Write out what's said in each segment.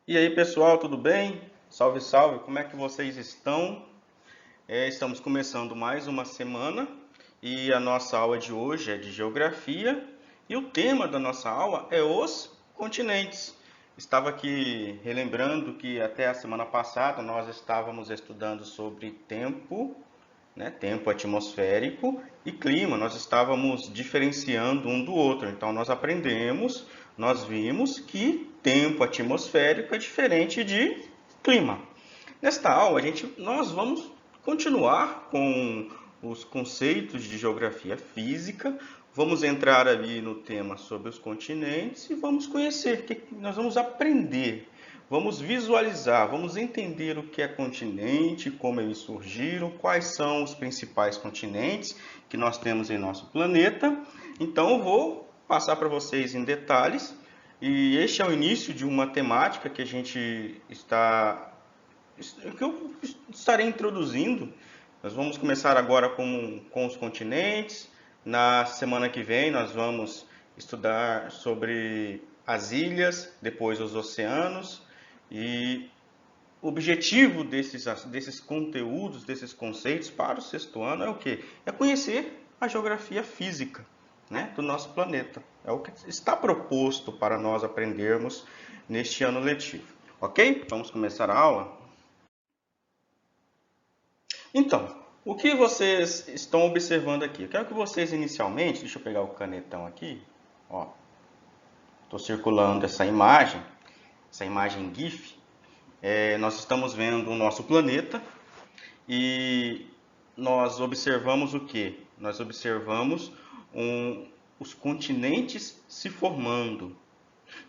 E aí, pessoal, tudo bem? Salve, salve, como é que vocês estão? Estamos começando mais uma semana e a nossa aula de hoje é de geografia e o tema da nossa aula é os continentes. Estava aqui relembrando que até a semana passada nós estávamos estudando sobre tempo, né, tempo atmosférico e clima. Nós estávamos diferenciando um do outro. Então nós vimos que tempo atmosférico é diferente de clima. Nesta aula, nós vamos continuar com os conceitos de geografia física, vamos entrar ali no tema sobre os continentes e vamos conhecer, nós vamos aprender, vamos visualizar, vamos entender o que é continente, como eles surgiram, quais são os principais continentes que nós temos em nosso planeta. Então eu vou passar para vocês em detalhes e este é o início de uma temática que a gente está que eu estarei introduzindo. Nós vamos começar agora com os continentes. Na semana que vem, nós vamos estudar sobre as ilhas, depois os oceanos. E o objetivo desses conteúdos, desses conceitos para o sexto ano é o quê? É conhecer a geografia física, né, do nosso planeta. É o que está proposto para nós aprendermos neste ano letivo. Ok? Vamos começar a aula? Então, o que vocês estão observando aqui? Eu quero que vocês inicialmente, deixa eu pegar o canetão aqui, ó, estou circulando essa imagem GIF. Nós estamos vendo o nosso planeta e nós observamos o que? Nós observamos os continentes se formando.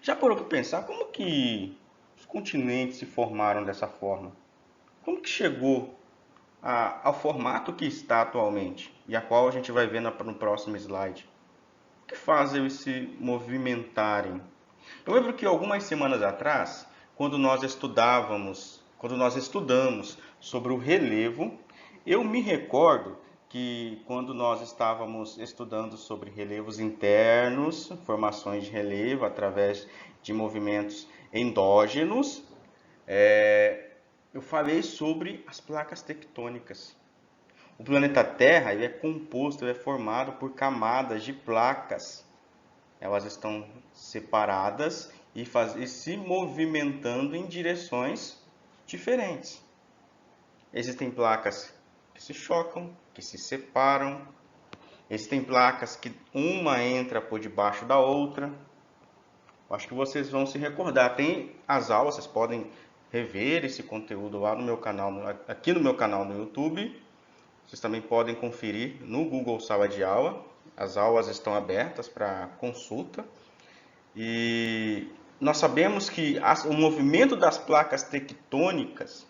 Já parou para pensar como que os continentes se formaram dessa forma? Como que chegou ao formato que está atualmente e a qual a gente vai ver no próximo slide. O que faz eles se movimentarem? Eu lembro que algumas semanas atrás, quando nós estudamos sobre o relevo, eu me recordo que quando nós estávamos estudando sobre relevos internos, formações de relevo através de movimentos endógenos, eu falei sobre as placas tectônicas. O planeta Terra ele é composto, ele é formado por camadas de placas. Elas estão separadas e se movimentando em direções diferentes. Existem placas que se chocam, que se separam. Existem placas que uma entra por debaixo da outra. Acho que vocês vão se recordar. Tem as aulas, vocês podem rever esse conteúdo lá no meu canal, aqui no meu canal no YouTube. Vocês também podem conferir no Google Sala de Aula. As aulas estão abertas para consulta. E nós sabemos que o movimento das placas tectônicas,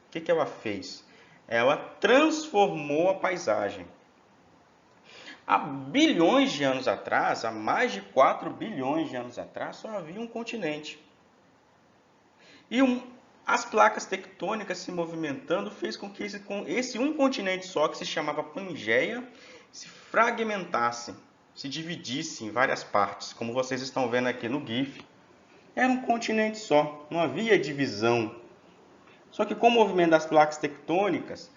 o que ela fez? Ela transformou a paisagem. Há bilhões de anos atrás, há mais de 4 bilhões de anos atrás, só havia um continente. E as placas tectônicas se movimentando fez com que esse um continente só, que se chamava Pangeia, se fragmentasse, se dividisse em várias partes, como vocês estão vendo aqui no GIF. Era um continente só, não havia divisão. Só que com o movimento das placas tectônicas,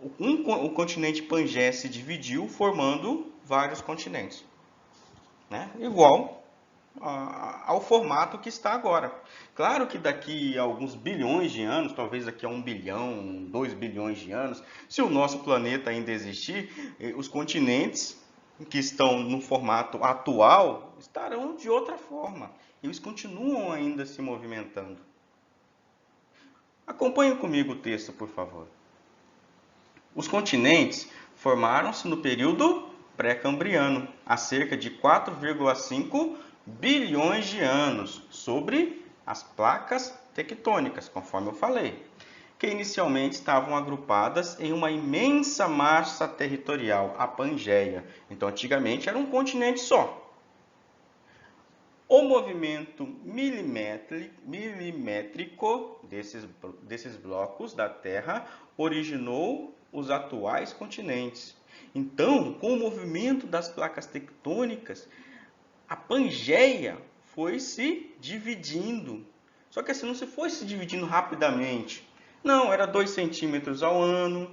o continente Pangeia se dividiu, formando vários continentes, né? Igual ao formato que está agora. Claro que daqui a alguns bilhões de anos, talvez daqui a 1 bilhão, 2 bilhões de anos, se o nosso planeta ainda existir, os continentes que estão no formato atual estarão de outra forma. Eles continuam ainda se movimentando. Acompanhe comigo o texto, por favor. Os continentes formaram-se no período pré-cambriano, há cerca de 4,5 bilhões de anos, sobre as placas tectônicas, conforme eu falei, que inicialmente estavam agrupadas em uma imensa massa territorial, a Pangeia. Então, antigamente era um continente só. O movimento milimétrico desses blocos da Terra originou os atuais continentes. Então, com o movimento das placas tectônicas, a Pangeia foi se dividindo. Só que assim não se foi se dividindo rapidamente. Não, era 2 centímetros ao ano,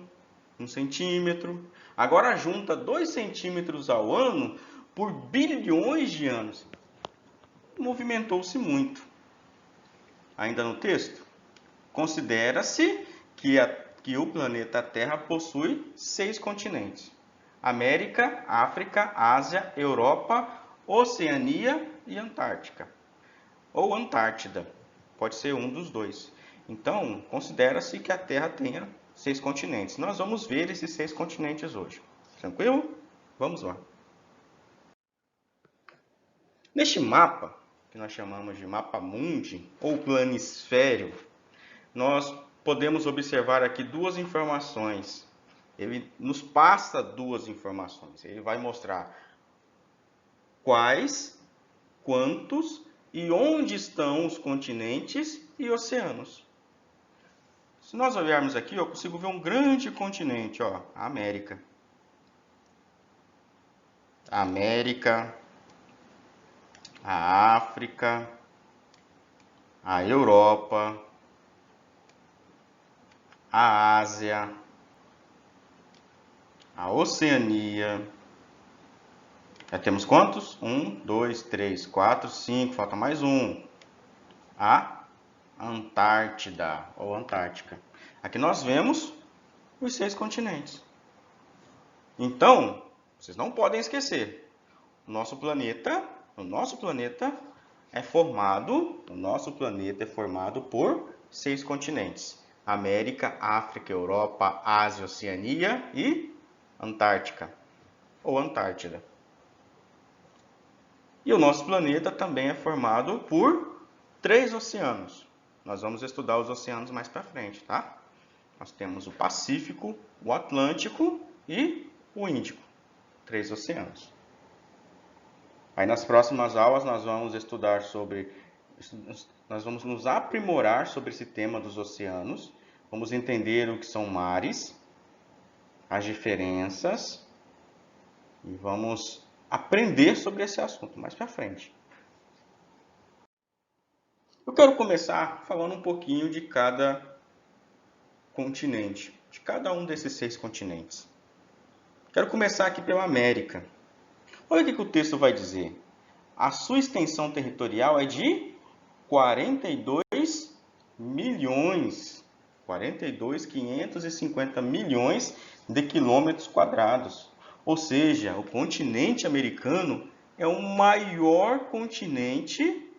1 centímetro. Agora junta 2 centímetros ao ano por bilhões de anos. Movimentou-se muito. Ainda no texto, considera-se que o planeta Terra possui 6 continentes: América, África, Ásia, Europa, Oceania e Antártica. Ou Antártida. Pode ser um dos dois. Então, considera-se que a Terra tenha 6 continentes. Nós vamos ver esses 6 continentes hoje. Tranquilo? Vamos lá. Neste mapa, que nós chamamos de mapa mundi ou planisfério, nós podemos observar aqui duas informações. Ele nos passa duas informações. Ele vai mostrar quais, quantos e onde estão os continentes e oceanos. Se nós olharmos aqui, eu consigo ver um grande continente, ó, a América. A América, a África, a Europa, a Ásia, a Oceania. Já temos quantos? 1, 2, 3, 4, 5, falta mais um. A Antártida ou Antártica. Aqui nós vemos os 6 continentes. Então, vocês não podem esquecer, o nosso planeta é formado por 6 continentes: América, África, Europa, Ásia, Oceania e Antártica ou Antártida. E o nosso planeta também é formado por 3 oceanos. Nós vamos estudar os oceanos mais para frente, tá? Nós temos o Pacífico, o Atlântico e o Índico. 3 oceanos. Aí nas próximas aulas nós vamos nos aprimorar sobre esse tema dos oceanos. Vamos entender o que são mares, as diferenças e vamos aprender sobre esse assunto mais para frente. Eu quero começar falando um pouquinho de cada continente, de cada um desses 6 continentes. Quero começar aqui pela América. Olha o que o texto vai dizer. A sua extensão territorial é de 42.550 milhões de quilômetros quadrados. Ou seja, o continente americano é o maior continente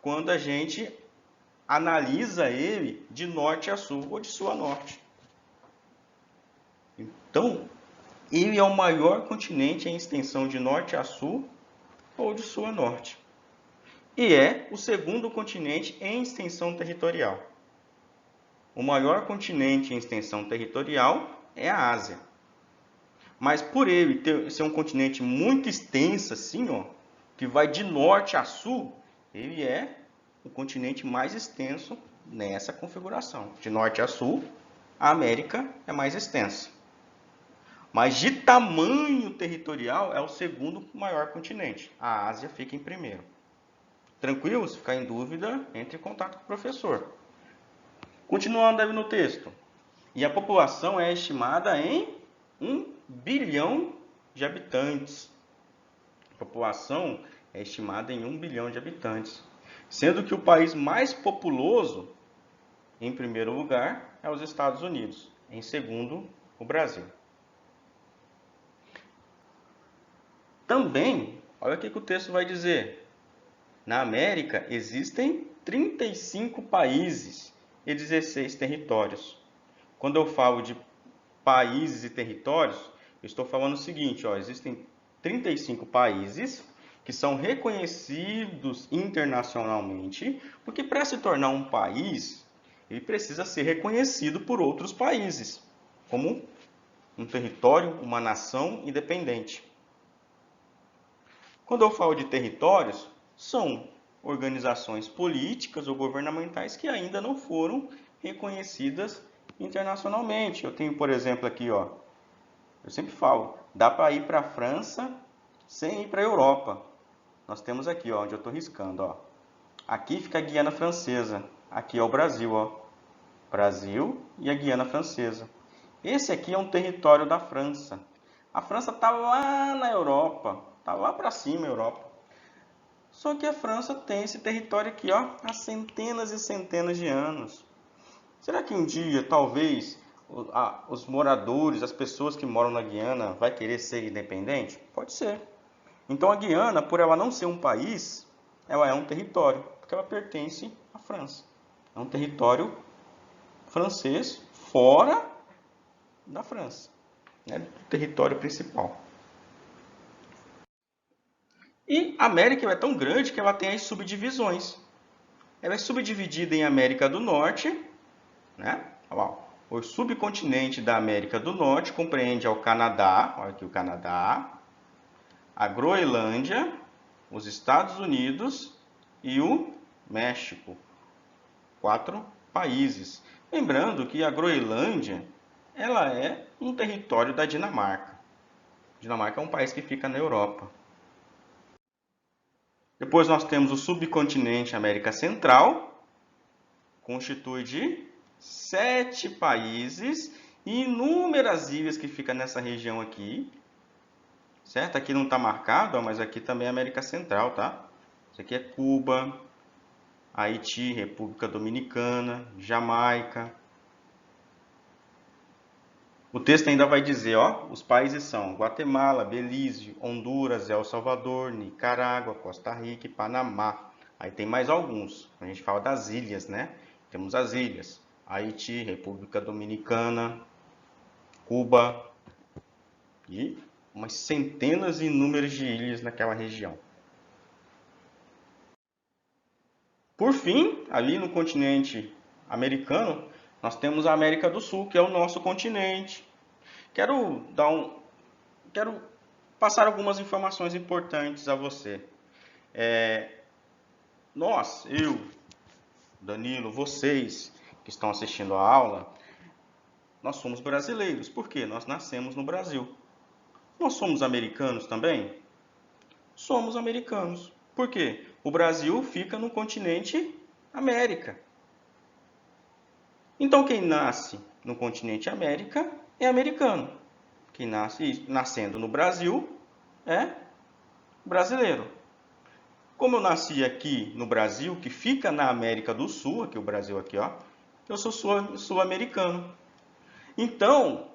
quando a gente analisa ele de norte a sul ou de sul a norte. Então, ele é o maior continente em extensão de norte a sul ou de sul a norte. E é o segundo continente em extensão territorial. O maior continente em extensão territorial é a Ásia. Mas por ele ser um continente muito extenso, assim, ó, que vai de norte a sul, ele é o continente mais extenso nessa configuração. De norte a sul, a América é mais extensa. Mas de tamanho territorial é o segundo maior continente. A Ásia fica em primeiro. Tranquilo? Se ficar em dúvida, entre em contato com o professor. Continuando aí no texto. E a população é estimada em 1 bilhão de habitantes. A população é estimada em 1 bilhão de habitantes. Sendo que o país mais populoso, em primeiro lugar, é os Estados Unidos. Em segundo, o Brasil. Também, olha o que o texto vai dizer. Na América existem 35 países e 16 territórios. Quando eu falo de países e territórios, eu estou falando o seguinte, ó, existem 35 países que são reconhecidos internacionalmente, porque para se tornar um país, ele precisa ser reconhecido por outros países, como um território, uma nação independente. Quando eu falo de territórios, são organizações políticas ou governamentais que ainda não foram reconhecidas internacionalmente. Eu tenho, por exemplo, aqui, ó, eu sempre falo, dá para ir para a França sem ir para a Europa. Nós temos aqui, ó, onde eu estou riscando, ó, Aqui fica a Guiana Francesa. Aqui é o Brasil, ó. Brasil e a Guiana Francesa. Esse aqui é um território da França. A França está lá na Europa, está lá para cima, Europa. Só que a França tem esse território aqui, ó, há centenas e centenas de anos. Será que um dia, talvez, os moradores, as pessoas que moram na Guiana, vai querer ser independente? Pode ser. Então a Guiana, por ela não ser um país, ela é um território, porque ela pertence à França. É um território francês fora da França, né, do território principal. E a América é tão grande que ela tem as subdivisões. Ela é subdividida em América do Norte, né? O subcontinente da América do Norte compreende o Canadá, olha aqui o Canadá, a Groenlândia, os Estados Unidos e o México. 4 países. Lembrando que a Groenlândia, ela é um território da Dinamarca. A Dinamarca é um país que fica na Europa. Depois nós temos o subcontinente América Central, constitui de 7 países e inúmeras ilhas que ficam nessa região aqui. Certo? Aqui não está marcado, mas aqui também é América Central, tá? Isso aqui é Cuba, Haiti, República Dominicana, Jamaica. O texto ainda vai dizer, ó, os países são Guatemala, Belize, Honduras, El Salvador, Nicarágua, Costa Rica e Panamá. Aí tem mais alguns. A gente fala das ilhas, né? Temos as ilhas: Haiti, República Dominicana, Cuba e umas centenas e inúmeras de ilhas naquela região. Por fim, ali no continente americano, nós temos a América do Sul, que é o nosso continente. Quero passar algumas informações importantes a você. Eu, Danilo, vocês que estão assistindo a aula, nós somos brasileiros. Por quê? Nós nascemos no Brasil. Nós somos americanos também? Somos americanos. Por quê? O Brasil fica no continente América. Então, quem nasce no continente América é americano. Quem nascendo no Brasil é brasileiro. Como eu nasci aqui no Brasil, que fica na América do Sul, aqui o Brasil aqui, ó, eu sou sul-americano. Então,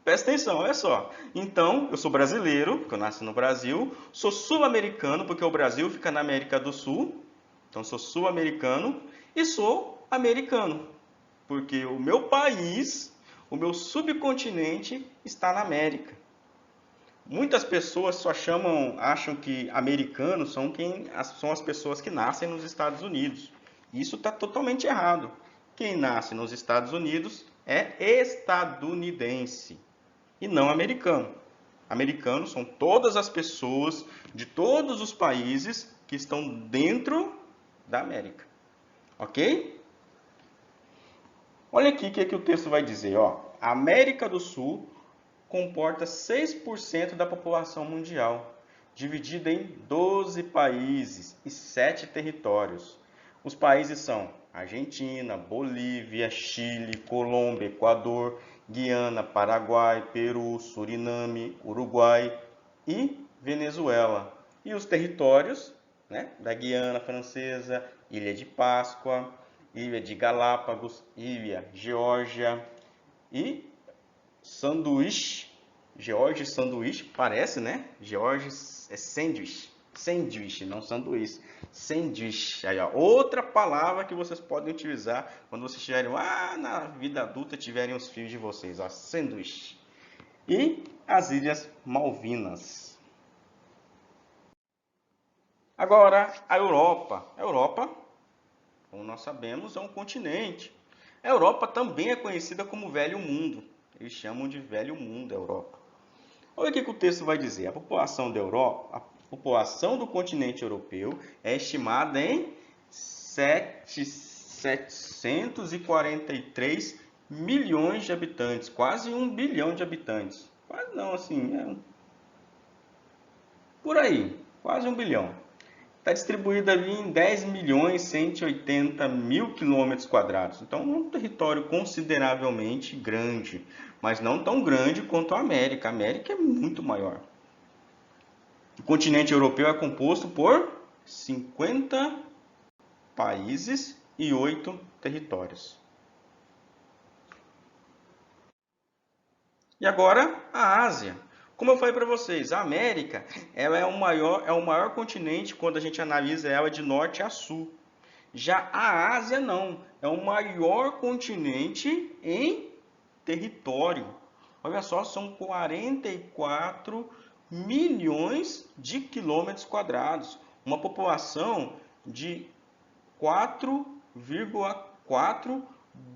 presta atenção, olha só. Então, eu sou brasileiro, porque eu nasci no Brasil, sou sul-americano, porque o Brasil fica na América do Sul, então sou sul-americano, e sou americano, porque o meu país, o meu subcontinente está na América. Muitas pessoas só acham que americanos são as pessoas que nascem nos Estados Unidos. Isso está totalmente errado. Quem nasce nos Estados Unidos é estadunidense e não americano. Americanos são todas as pessoas de todos os países que estão dentro da América. Ok? Olha aqui o que o texto vai dizer. Ó. A América do Sul comporta 6% da população mundial, dividida em 12 países e 7 territórios. Os países são Argentina, Bolívia, Chile, Colômbia, Equador, Guiana, Paraguai, Peru, Suriname, Uruguai e Venezuela. E os territórios, né, da Guiana Francesa, Ilha de Páscoa, Ilha de Galápagos, Ilha Geórgia e Sanduíche, George Sanduíche, parece, né? George é sanduíche, sanduíche, não sanduíche, sanduíche. Aí, ó, outra palavra que vocês podem utilizar quando vocês estiverem lá na vida adulta, tiverem os filhos de vocês, ó, sanduíche. E as Ilhas Malvinas. Agora, a Europa. A Europa, como nós sabemos, é um continente. A Europa também é conhecida como Velho Mundo. Eles chamam de Velho Mundo a Europa. Olha o que o texto vai dizer. A população da Europa, a população do continente europeu é estimada em 743 milhões de habitantes. Quase 1 bilhão de habitantes. Quase não, assim, por aí. Quase 1 bilhão. está distribuída ali em 10.180.000 quilômetros quadrados. Então, é um território consideravelmente grande, mas não tão grande quanto a América. A América é muito maior. O continente europeu é composto por 50 países e 8 territórios. E agora, a Ásia. Como eu falei para vocês, a América ela é o maior continente quando a gente analisa ela de norte a sul. Já a Ásia não, é o maior continente em território. Olha só, são 44 milhões de quilômetros quadrados. Uma população de 4,4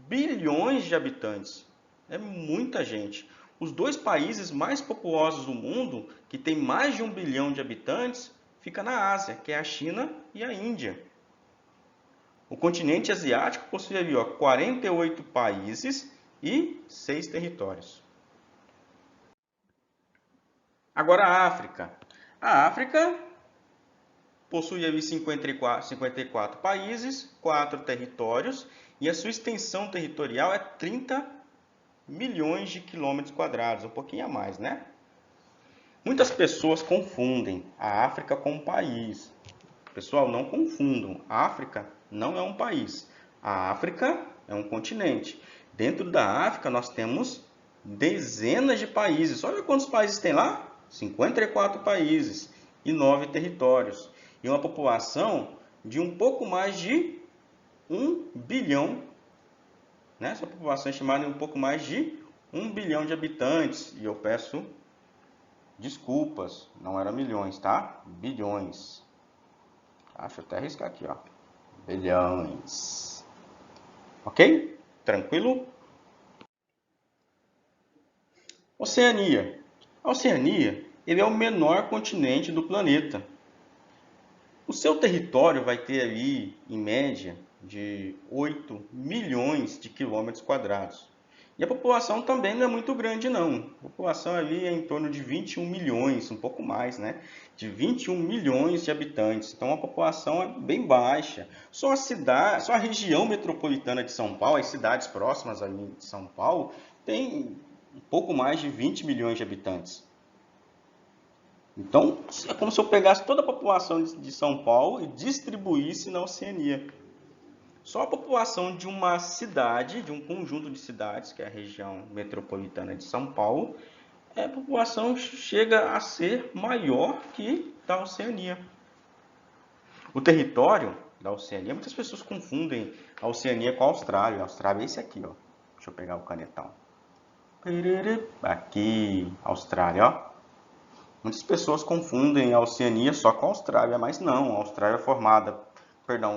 bilhões de habitantes. É muita gente. Os dois países mais populosos do mundo, que tem mais de 1 bilhão de habitantes, fica na Ásia, que é a China e a Índia. O continente asiático possui ali, 48 países e 6 territórios. Agora a África. A África possui ali 54 países, 4 territórios e a sua extensão territorial é 30 milhões de quilômetros quadrados, um pouquinho a mais, né? Muitas pessoas confundem a África com um país. Pessoal, não confundam. A África não é um país. A África é um continente. Dentro da África nós temos dezenas de países. Olha quantos países tem lá? 54 países e 9 territórios. E uma população de um pouco mais de 1 bilhão. Essa população é estimada em um pouco mais de 1 bilhão de habitantes. E eu peço desculpas, não era milhões, tá? Bilhões. Deixa eu até arriscar aqui, bilhões. Ok? Tranquilo? Oceania. A Oceania, ele é o menor continente do planeta. O seu território vai ter ali, em média, de 8 milhões de quilômetros quadrados. E a população também não é muito grande, não. A população ali é em torno de 21 milhões, um pouco mais, né? De 21 milhões de habitantes. Então, a população é bem baixa. Só a região metropolitana de São Paulo, as cidades próximas ali de São Paulo, tem um pouco mais de 20 milhões de habitantes. Então, é como se eu pegasse toda a população de São Paulo e distribuísse na Oceania. Só a população de uma cidade, de um conjunto de cidades, que é a região metropolitana de São Paulo, a população chega a ser maior que da Oceania. O território da Oceania, muitas pessoas confundem a Oceania com a Austrália. A Austrália é esse aqui, Deixa eu pegar o canetão. Aqui, Austrália, Muitas pessoas confundem a Oceania só com a Austrália, mas não.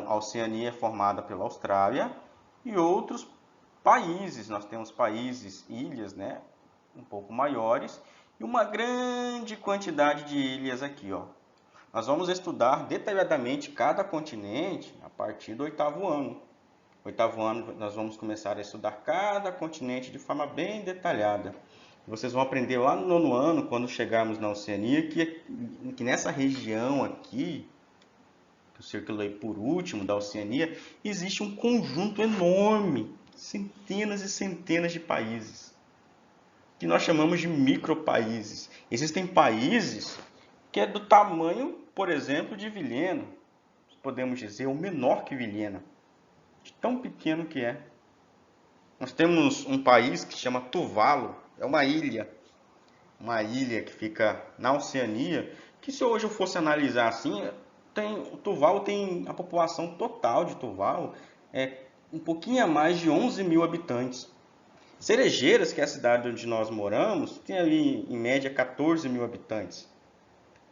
A Oceania é formada pela Austrália e outros países. Nós temos países, ilhas, né, um pouco maiores e uma grande quantidade de ilhas aqui, Nós vamos estudar detalhadamente cada continente a partir do 8º ano. No 8º ano nós vamos começar a estudar cada continente de forma bem detalhada. Vocês vão aprender lá no 9º ano, quando chegarmos na Oceania, que nessa região aqui, que eu circulei por último, da Oceania, existe um conjunto enorme, centenas e centenas de países, que nós chamamos de micropaíses. Existem países que é do tamanho, por exemplo, de Vilhena, podemos dizer, o menor que Vilhena, de tão pequeno que é. Nós temos um país que se chama Tuvalu, é uma ilha que fica na Oceania, que se hoje eu fosse analisar assim, Tuvalu tem a população total de Tuvalu é um pouquinho a mais de 11 mil habitantes. Cerejeiras, que é a cidade onde nós moramos, tem ali em média 14 mil habitantes.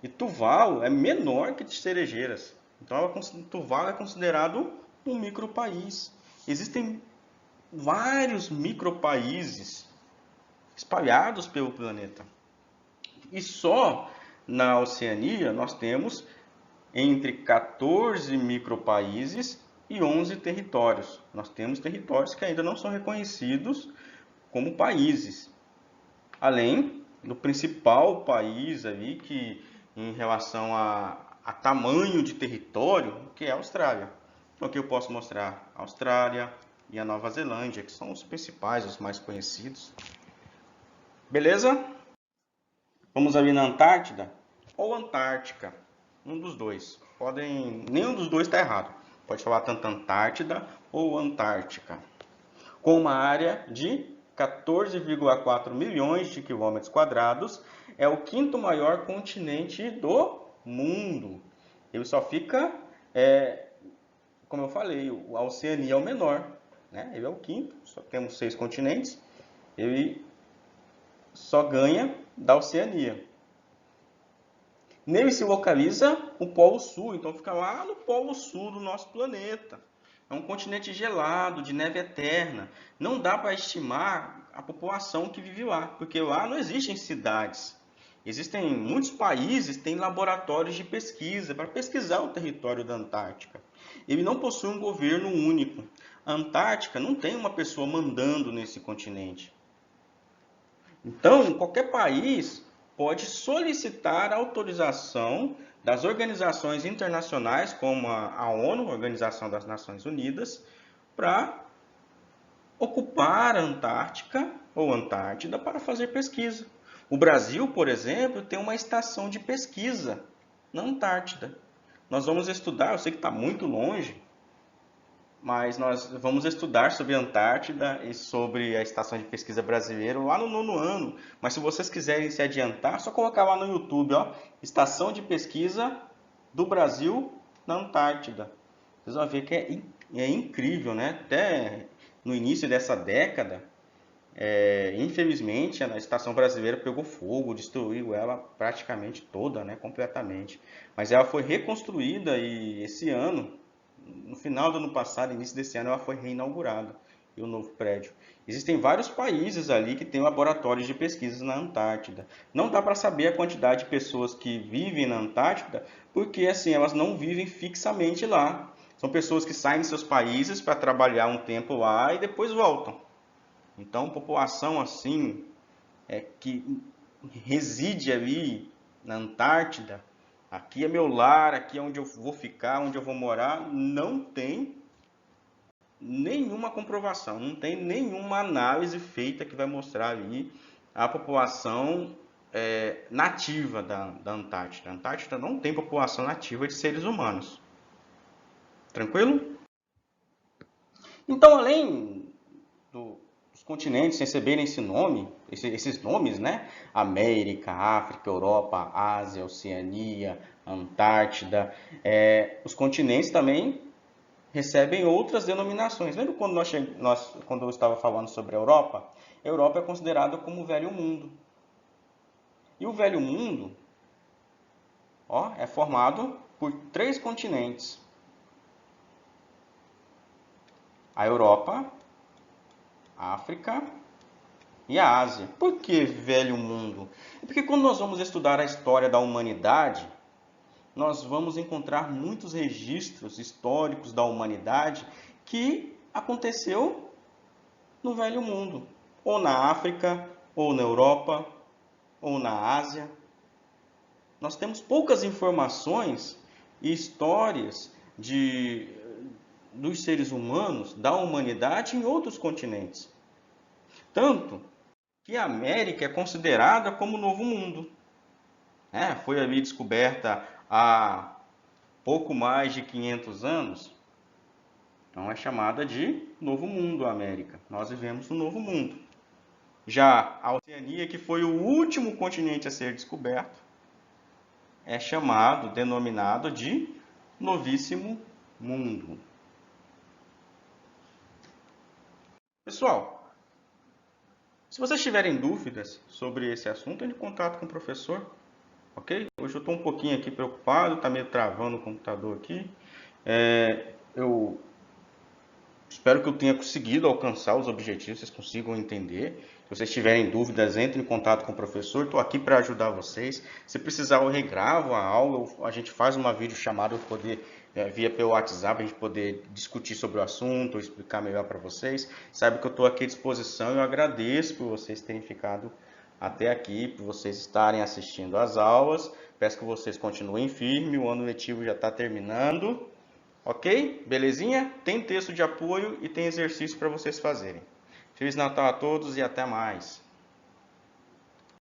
E Tuvalu é menor que Cerejeiras. Então Tuvalu é considerado um micropaís. Existem vários micropaíses espalhados pelo planeta. E só na Oceania nós temos entre 14 micropaíses e 11 territórios. Nós temos territórios que ainda não são reconhecidos como países. Além do principal país ali que em relação a a tamanho de território que é a Austrália. Então aqui eu posso mostrar a Austrália e a Nova Zelândia, que são os principais, os mais conhecidos. Beleza? Vamos ali na Antártida ou Antártica, um dos dois. Nenhum dos dois está errado. Pode falar tanto Antártida ou Antártica. Com uma área de 14,4 milhões de quilômetros quadrados, é o quinto maior continente do mundo. Ele só fica, como eu falei, a Oceania é o menor, né? Ele é o quinto, só temos 6 continentes. Ele só ganha da Oceania. Nele se localiza o Polo Sul, então fica lá no Polo Sul do nosso planeta. É um continente gelado, de neve eterna. Não dá para estimar a população que vive lá, porque lá não existem cidades. Existem muitos países que têm laboratórios de pesquisa para pesquisar o território da Antártica. Ele não possui um governo único. A Antártica não tem uma pessoa mandando nesse continente. Então, qualquer país pode solicitar a autorização das organizações internacionais, como a ONU, a Organização das Nações Unidas, para ocupar a Antártica ou Antártida para fazer pesquisa. O Brasil, por exemplo, tem uma estação de pesquisa na Antártida. Nós vamos estudar, eu sei que está muito longe, mas nós vamos estudar sobre a Antártida e sobre a Estação de Pesquisa Brasileira lá no 9º ano. Mas se vocês quiserem se adiantar, é só colocar lá no YouTube, ó, Estação de Pesquisa do Brasil na Antártida. Vocês vão ver que é incrível, né? Até no início dessa década, infelizmente, a Estação Brasileira pegou fogo, destruiu ela praticamente toda, né? Completamente. Mas ela foi reconstruída e esse ano, no final do ano passado, início desse ano, ela foi reinaugurada, e o novo prédio. Existem vários países ali que têm laboratórios de pesquisas na Antártida. Não dá para saber a quantidade de pessoas que vivem na Antártida, porque assim, elas não vivem fixamente lá. São pessoas que saem de seus países para trabalhar um tempo lá e depois voltam. Então, população assim, que reside ali na Antártida, aqui é meu lar, aqui é onde eu vou ficar, onde eu vou morar, não tem nenhuma comprovação, não tem nenhuma análise feita que vai mostrar ali a população nativa da Antártida. A Antártida não tem população nativa de seres humanos. Tranquilo? Então, além dos continentes receberem esse nome, esses nomes, né? América, África, Europa, Ásia, Oceania, Antártida, os continentes também recebem outras denominações. Lembra quando quando eu estava falando sobre a Europa? A Europa é considerada como o Velho Mundo. E o Velho Mundo, é formado por 3 continentes. A Europa, a África e a Ásia. Por que Velho Mundo? Porque quando nós vamos estudar a história da humanidade, nós vamos encontrar muitos registros históricos da humanidade que aconteceu no Velho Mundo, ou na África, ou na Europa, ou na Ásia. Nós temos poucas informações e histórias dos seres humanos, da humanidade em outros continentes. Tanto que a América é considerada como o Novo Mundo. Foi ali descoberta há pouco mais de 500 anos, então é chamada de Novo Mundo a América. Nós vivemos no Novo Mundo. Já a Oceania, que foi o último continente a ser descoberto, é denominado de Novíssimo Mundo. Pessoal, se vocês tiverem dúvidas sobre esse assunto, entre em contato com o professor. Ok? Hoje eu estou um pouquinho aqui preocupado, está meio travando o computador aqui. Eu espero que eu tenha conseguido alcançar os objetivos, vocês consigam entender. Se vocês tiverem dúvidas, entre em contato com o professor, estou aqui para ajudar vocês. Se precisar, eu regravo a aula, a gente faz uma videochamada para poder, via pelo WhatsApp, a gente poder discutir sobre o assunto, explicar melhor para vocês. Sabe que eu estou aqui à disposição e eu agradeço por vocês terem ficado até aqui, por vocês estarem assistindo às aulas. Peço que vocês continuem firmes, o ano letivo já está terminando. Ok? Belezinha? Tem texto de apoio e tem exercício para vocês fazerem. Feliz Natal a todos e até mais!